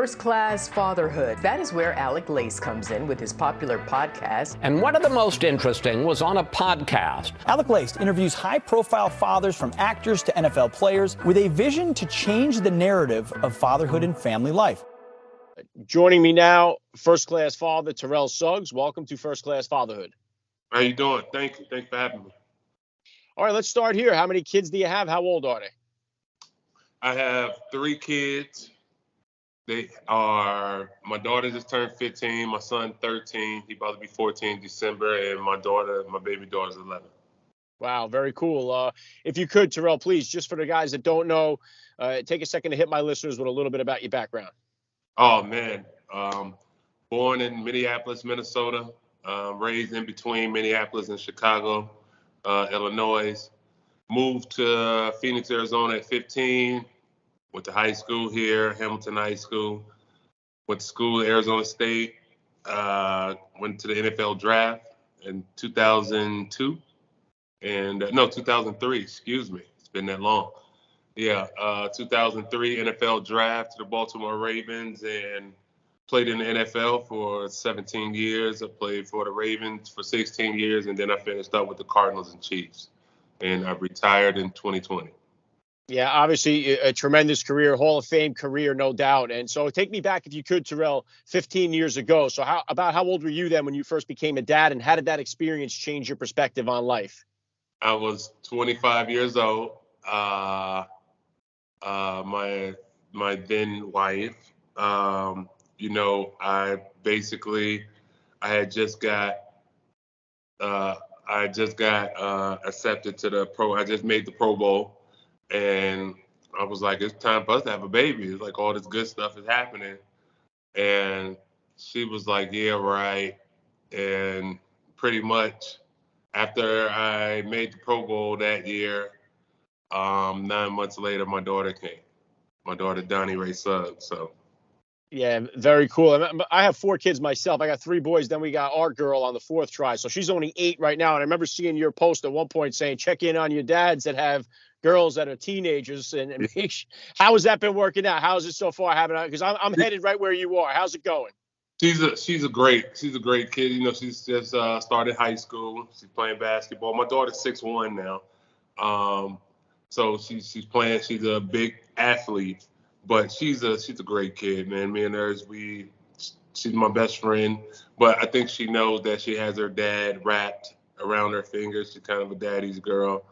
First Class Fatherhood. That is where Alec Lace comes in with his popular podcast. And one of the most interesting was on a podcast. Alec Lace interviews high-profile fathers from actors to NFL players with a vision to change the narrative of fatherhood and family life. Joining me now, First Class Father Terrell Suggs. Welcome to First Class Fatherhood. How you doing? Thank you. Thanks for having me. All right, let's start here. How many kids do you have? How old are they? I have 3 kids. My daughter just turned 15, my son 13, he about to be 14 in December, and my baby daughter's 11. Wow, very cool. If you could, Terrell, please, just for the guys that don't know, take a second to hit my listeners with a little bit about your background. Oh, man. Born in Minneapolis, Minnesota, raised in between Minneapolis and Chicago, Illinois. Moved to Phoenix, Arizona at 15. Went to high school here, Hamilton High School. Went to school at Arizona State. Went to the NFL draft in 2002. 2003, excuse me. It's been that long. 2003 NFL draft to the Baltimore Ravens and played in the NFL for 17 years. I played for the Ravens for 16 years, and then I finished up with the Cardinals and Chiefs. And I retired in 2020. Yeah, obviously a tremendous career, Hall of Fame career, no doubt. And so take me back, if you could, Terrell, 15 years ago. So how old were you then when you first became a dad, and how did that experience change your perspective on life? I was 25 years old. My then wife, I had just got accepted to the pro. I just made the Pro Bowl. And I was like, it's time for us to have a baby. It's like all this good stuff is happening. And she was like, yeah, right. And pretty much after I made the Pro Bowl that year, 9 months later, my daughter came. My daughter, Donnie Ray Suggs. So. Yeah, very cool. I have 4 kids myself. I got 3 boys. Then we got our girl on the 4th try. So she's only 8 right now. And I remember seeing your post at one point saying, check in on your dads that have girls that are teenagers. And how has that been working out? How is it so far? Because I'm headed right where you are. How's it going? She's a great kid. She's just started high school. She's playing basketball. My daughter's 6'1" now. So she's playing. She's a big athlete. But she's a great kid, man. Me and her, she's my best friend. But I think she knows that she has her dad wrapped around her fingers. She's kind of a daddy's girl,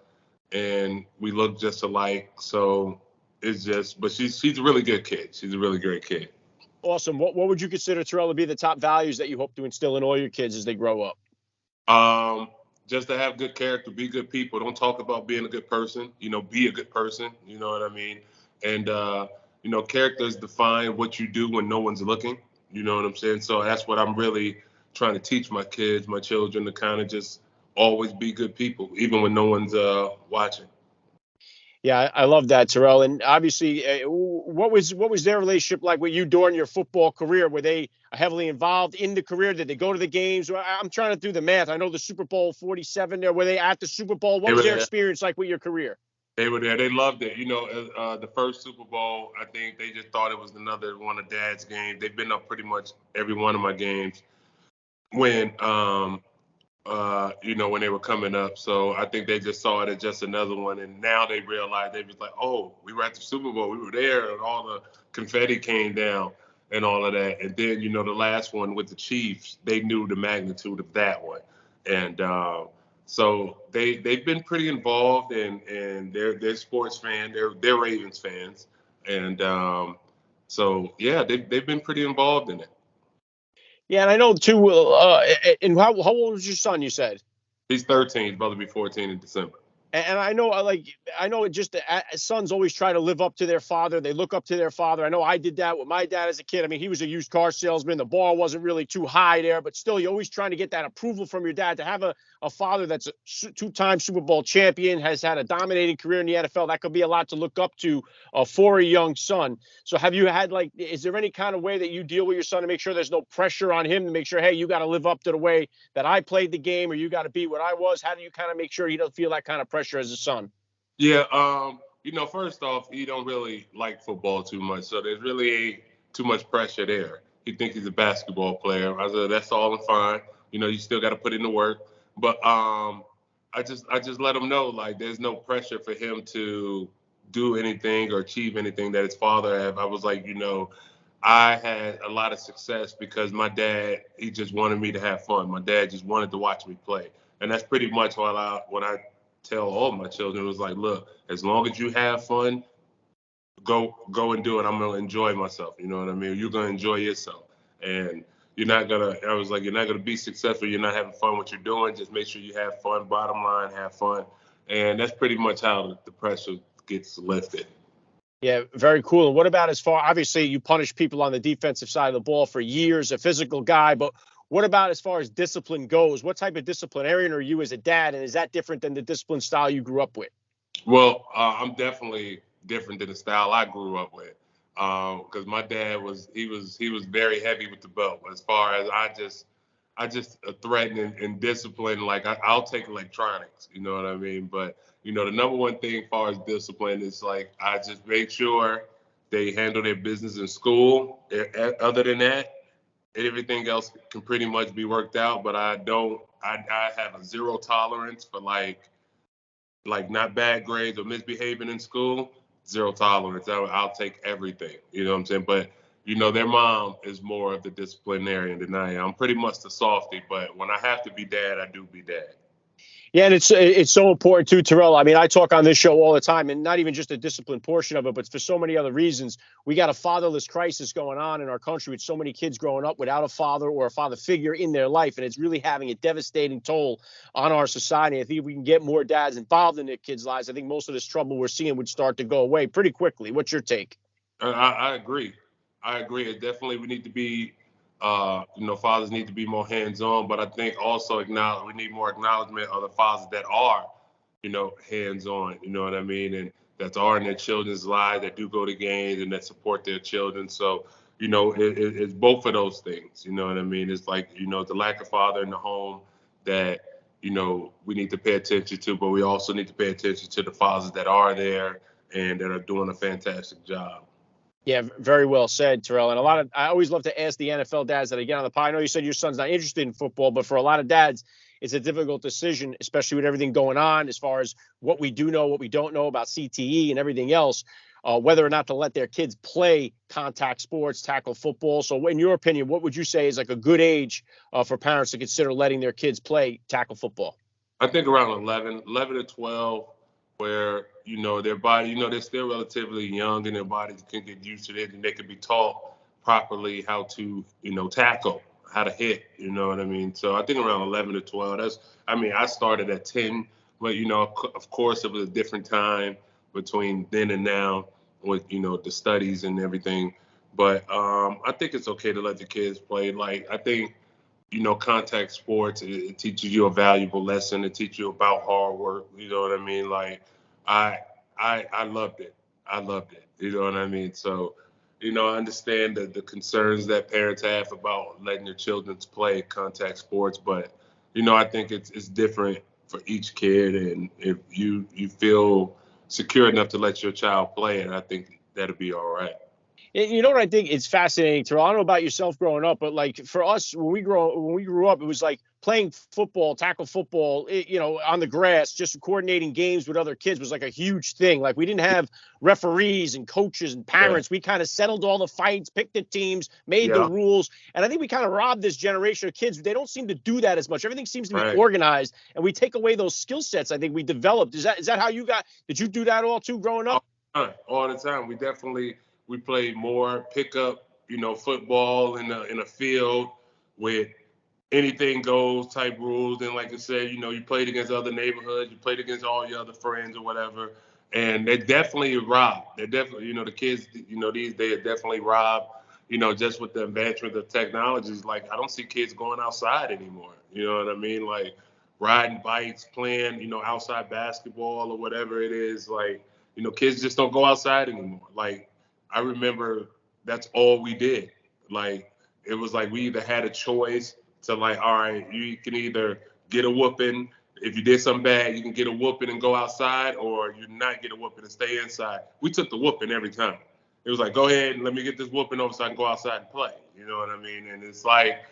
and we look just alike. So but she's a really good kid. She's a really great kid. Awesome. What would you consider, Terrell, to be the top values that you hope to instill in all your kids as they grow up? Just to have good character, be good people. Don't talk about being a good person. Be a good person. You know what I mean? And character is defined what you do when no one's looking. You know what I'm saying? So that's what I'm really trying to teach my kids, my children, to kind of just always be good people, even when no one's watching. Yeah, I love that, Terrell. And obviously, what was their relationship like with you during your football career? Were they heavily involved in the career? Did they go to the games? I'm trying to do the math. I know the Super Bowl 47 there. Were they at the Super Bowl? What was their experience like with your career? They were there. They loved it. The first Super Bowl, I think they just thought it was another one of Dad's games. They've been up pretty much every one of my games when when they were coming up. So I think they just saw it as just another one. And now they realize, they was like, oh, we were at the Super Bowl. We were there, and all the confetti came down and all of that. And then, the last one with the Chiefs, they knew the magnitude of that one. And so they've been pretty involved, and they're sports fans. They're Ravens fans, and they've been pretty involved in it. Yeah, and I know too. And how old was your son? You said he's 13. He's about to be 14 in December. And I know just sons always try to live up to their father. They look up to their father. I know I did that with my dad as a kid. I mean, he was a used car salesman. The bar wasn't really too high there, but still, you're always trying to get that approval from your dad. To have a father that's a 2-time Super Bowl champion, has had a dominating career in the NFL, that could be a lot to look up to for a young son. So have you had, is there any kind of way that you deal with your son to make sure there's no pressure on him, to make sure, hey, you got to live up to the way that I played the game, or you got to be what I was? How do you kind of make sure he doesn't feel that kind of pressure as a son? Yeah, first off, he don't really like football too much, so there's really too much pressure there. He thinks he's a basketball player. I said, that's all fine. You still got to put in the work. But I just let him know, like, there's no pressure for him to do anything or achieve anything that his father had. I was like, I had a lot of success because my dad, he just wanted me to have fun. My dad just wanted to watch me play. And that's pretty much what I tell all my children was like, look, as long as you have fun, go and do it. I'm going to enjoy myself. You know what I mean? You're going to enjoy yourself. And you're not going to be successful. You're not having fun what you're doing. Just make sure you have fun. Bottom line, have fun. And that's pretty much how the pressure gets lifted. Yeah, very cool. And what about obviously you punish people on the defensive side of the ball for years, a physical guy, but what about as far as discipline goes? What type of disciplinarian are you as a dad? And is that different than the discipline style you grew up with? Well, I'm definitely different than the style I grew up with. Because my dad was very heavy with the belt. But as far as I just threaten and discipline, like I'll take electronics, you know what I mean? But, the number one thing as far as discipline is like I just make sure they handle their business in school. Other than that, everything else can pretty much be worked out. But I have a zero tolerance for like not bad grades or misbehaving in school. Zero tolerance. I'll take everything. You know what I'm saying? But their mom is more of the disciplinarian than I am. I'm pretty much the softy, but when I have to be dad, I do be dad. Yeah, and it's so important too, Terrell. I mean, I talk on this show all the time, and not even just the discipline portion of it, but for so many other reasons. We got a fatherless crisis going on in our country with so many kids growing up without a father or a father figure in their life, and it's really having a devastating toll on our society. I think if we can get more dads involved in their kids' lives, I think most of this trouble we're seeing would start to go away pretty quickly. What's your take? I agree. It definitely we need to be, fathers need to be more hands-on, but I think also we need more acknowledgement of the fathers that are, hands-on, you know what I mean? And that are in their children's lives, that do go to games and that support their children. So, it's both of those things, you know what I mean? It's like, the lack of father in the home that, we need to pay attention to, but we also need to pay attention to the fathers that are there and that are doing a fantastic job. Yeah, very well said, Terrell. And I always love to ask the NFL dads that I get on the pod. I know you said your son's not interested in football, but for a lot of dads, it's a difficult decision, especially with everything going on as far as what we do know, what we don't know about CTE and everything else, whether or not to let their kids play contact sports, tackle football. So in your opinion, what would you say is like a good age for parents to consider letting their kids play tackle football? I think around 11 to 12, where, their body, they're still relatively young and their bodies can get used to it and they can be taught properly how to, tackle, how to hit, you know what I mean? So I think around 11 to 12, I started at 10, but, of course it was a different time between then and now with, the studies and everything. But I think it's okay to let the kids play. Like, I think, contact sports, it teaches you a valuable lesson. It teaches you about hard work. You know what I mean? Like, I loved it. I loved it. You know what I mean? So, I understand the concerns that parents have about letting their children play contact sports, but, I think it's different for each kid. And if you feel secure enough to let your child play it, I think that'll be all right. You know what I think? It's fascinating, Terrell. I don't know about yourself growing up, but like for us, when we grew up, it was like playing football, tackle football, on the grass, just coordinating games with other kids was like a huge thing. Like we didn't have referees and coaches and parents. Yeah. We kind of settled all the fights, picked the teams, made the rules. And I think we kind of robbed this generation of kids. They don't seem to do that as much. Everything seems to be organized, and we take away those skill sets I think we developed. Is that how did you do that all too growing up? All the time. We played more pickup, football in a field with anything goes type rules. And like I said, you played against other neighborhoods, you played against all your other friends or whatever. And they definitely robbed. They're definitely, the kids, these days are definitely robbed, just with the advancement of technologies. Like, I don't see kids going outside anymore. You know what I mean? Like riding bikes, playing, outside basketball or whatever it is. Like, kids just don't go outside anymore. Like, I remember that's all we did. Like, it was like we either had a choice to like, all right, you can either get a whooping. If you did something bad, you can get a whooping and go outside, or you not get a whooping and stay inside. We took the whooping every time. It was like, go ahead and let me get this whooping over so I can go outside and play. You know what I mean? And it's like,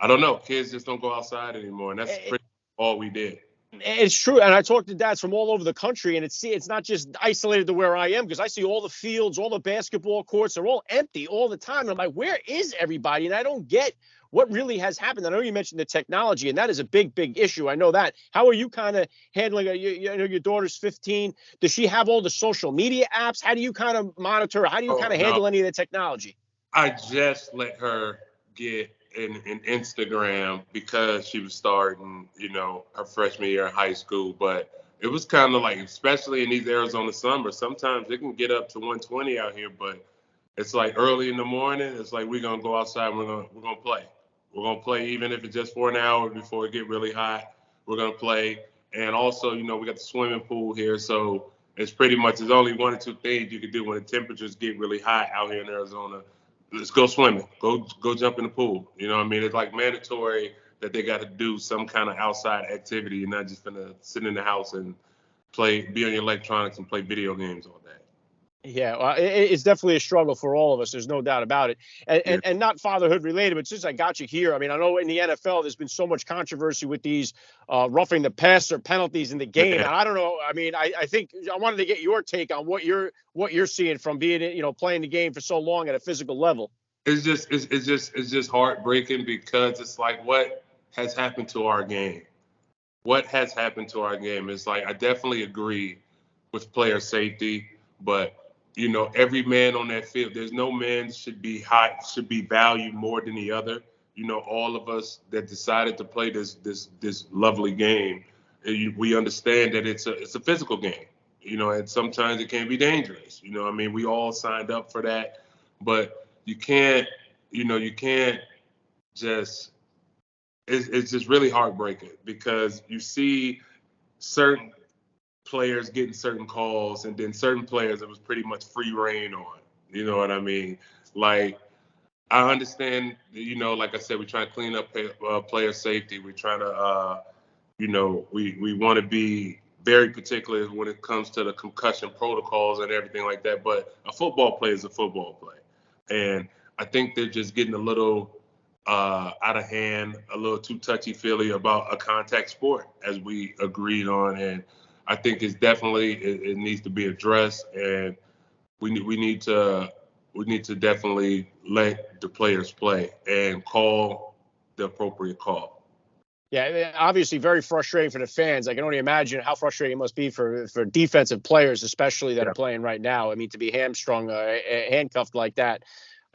I don't know, kids just don't go outside anymore, and that's pretty all we did. It's true, and I talk to dads from all over the country, and it's not just isolated to where I am, because I see all the fields, all the basketball courts are all empty all the time. And I'm like, where is everybody? And I don't get what really has happened. I know you mentioned the technology, and that is a big, big issue. I know that. How are you kind of handling it? You know, your daughter's 15. Does she have all the social media apps? How do you kind of monitor? How do you kind of handle any of the technology? I just let her get in Instagram because she was starting, you know, her freshman year in high school. But it was kind of like, especially in these Arizona summers, sometimes it can get up to 120 out here. But it's like early in the morning. It's like we're gonna go outside. And we're gonna play. We're gonna play even if it's just for an hour before it get really hot. We're gonna play. And also, you know, we got the swimming pool here, so it's pretty much there's only one or two things you can do when the temperatures get really hot out here in Arizona. Let's go swimming. Go jump in the pool. You know what I mean? It's like mandatory that they got to do some kind of outside activity. You're not just gonna sit in the house and be on your electronics and play video games all day. Yeah, well, it's definitely a struggle for all of us. There's no doubt about it. And not fatherhood related, but since I got you here, I mean, I know in the NFL there's been so much controversy with these roughing the passer penalties in the game. And I don't know. I mean, I think I wanted to get your take on what you're seeing from being, you know, playing the game for so long at a physical level. It's just heartbreaking because it's like, what has happened to our game? What has happened to our game? It's like, I definitely agree with player safety, but you know, every man on that field, there's no man should be valued more than the other. You know, all of us that decided to play this lovely game, we understand that it's a physical game. You know, and sometimes it can be dangerous. You know, I mean, we all signed up for that, but you can't just. It's just really heartbreaking because you see certain players getting certain calls, and then certain players it was pretty much free reign on. You know what I mean? Like, I understand, you know, like I said, we're trying to clean up player safety. We're trying to, you know, we want to be very particular when it comes to the concussion protocols and everything like that. But a football play is a football play. And I think they're just getting a little out of hand, a little too touchy-feely about a contact sport, as we agreed on. And I think it's definitely it needs to be addressed, and we need to definitely let the players play and call the appropriate call. Yeah, obviously very frustrating for the fans. I can only imagine how frustrating it must be for defensive players, especially that are playing right now. I mean, to be hamstrung, handcuffed like that,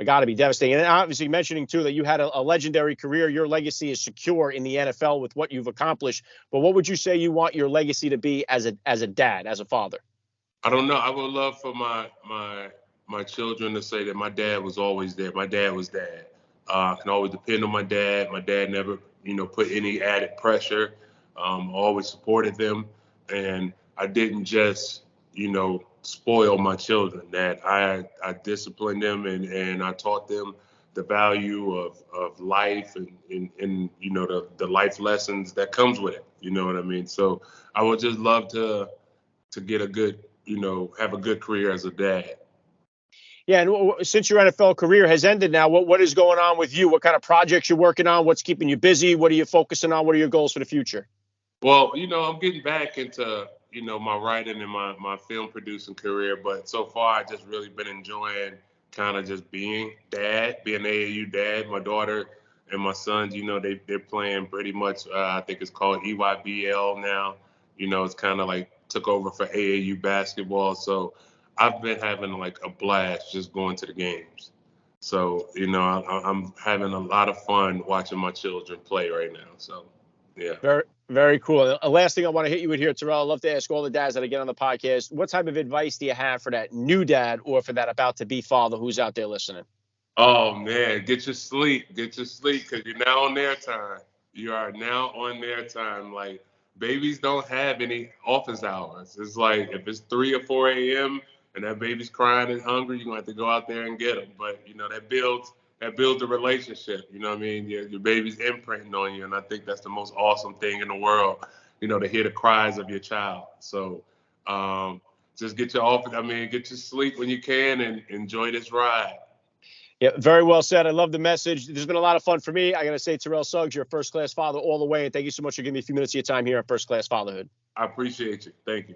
got to be devastating. And obviously mentioning, too, that you had a legendary career. Your legacy is secure in the NFL with what you've accomplished. But what would you say you want your legacy to be as a dad, as a father? I don't know. I would love for my children to say that my dad was always there. My dad was dad. I can always depend on my dad. My dad never, you know, put any added pressure. Always supported them. And I didn't just, you know, spoil my children. That I disciplined them and I taught them the value of life and you know, the life lessons that comes with it. You know what I mean? So I would just love to get a good, you know, have a good career as a dad. Yeah, and since your NFL career has ended now, what is going on with you? What kind of projects you're working on? What's keeping you busy? What are you focusing on? What are your goals for the future? Well, you know, I'm getting back into, you know, my writing and my film producing career, but so far I just really been enjoying kind of just being an AAU dad. My daughter and my sons, you know, they're playing pretty much, I think it's called EYBL now. You know, it's kind of like took over for AAU basketball. So I've been having like a blast just going to the games. So, you know, I'm having a lot of fun watching my children play right now. So, yeah. Very, very cool. The last thing I want to hit you with here, Terrell, I'd love to ask all the dads that I get on the podcast, what type of advice do you have for that new dad or for that about to be father who's out there listening? Oh, man, get your sleep, because you're now on their time. You are now on their time. Like, babies don't have any office hours. It's like if it's 3 or 4 a.m. and that baby's crying and hungry, you're going to have to go out there and get them. But, you know, that builds a relationship. You know what I mean? Your baby's imprinting on you, and I think that's the most awesome thing in the world, you know, to hear the cries of your child. So, just get your get your sleep when you can and enjoy this ride. Yeah, very well said. I love the message. This has been a lot of fun for me. I got to say, Terrell Suggs, you're a first-class father all the way, and thank you so much for giving me a few minutes of your time here on First Class Fatherhood. I appreciate you. Thank you.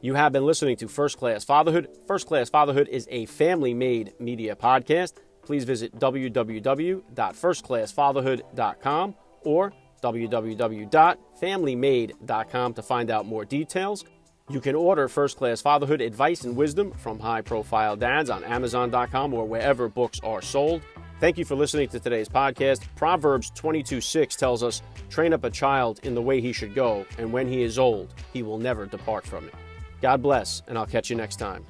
You have been listening to First Class Fatherhood. First Class Fatherhood is a family-made media podcast. Please visit www.firstclassfatherhood.com or www.familymade.com to find out more details. You can order First Class Fatherhood advice and wisdom from high-profile dads on Amazon.com or wherever books are sold. Thank you for listening to today's podcast. Proverbs 22:6 tells us, "Train up a child in the way he should go, and when he is old, he will never depart from it." God bless, and I'll catch you next time.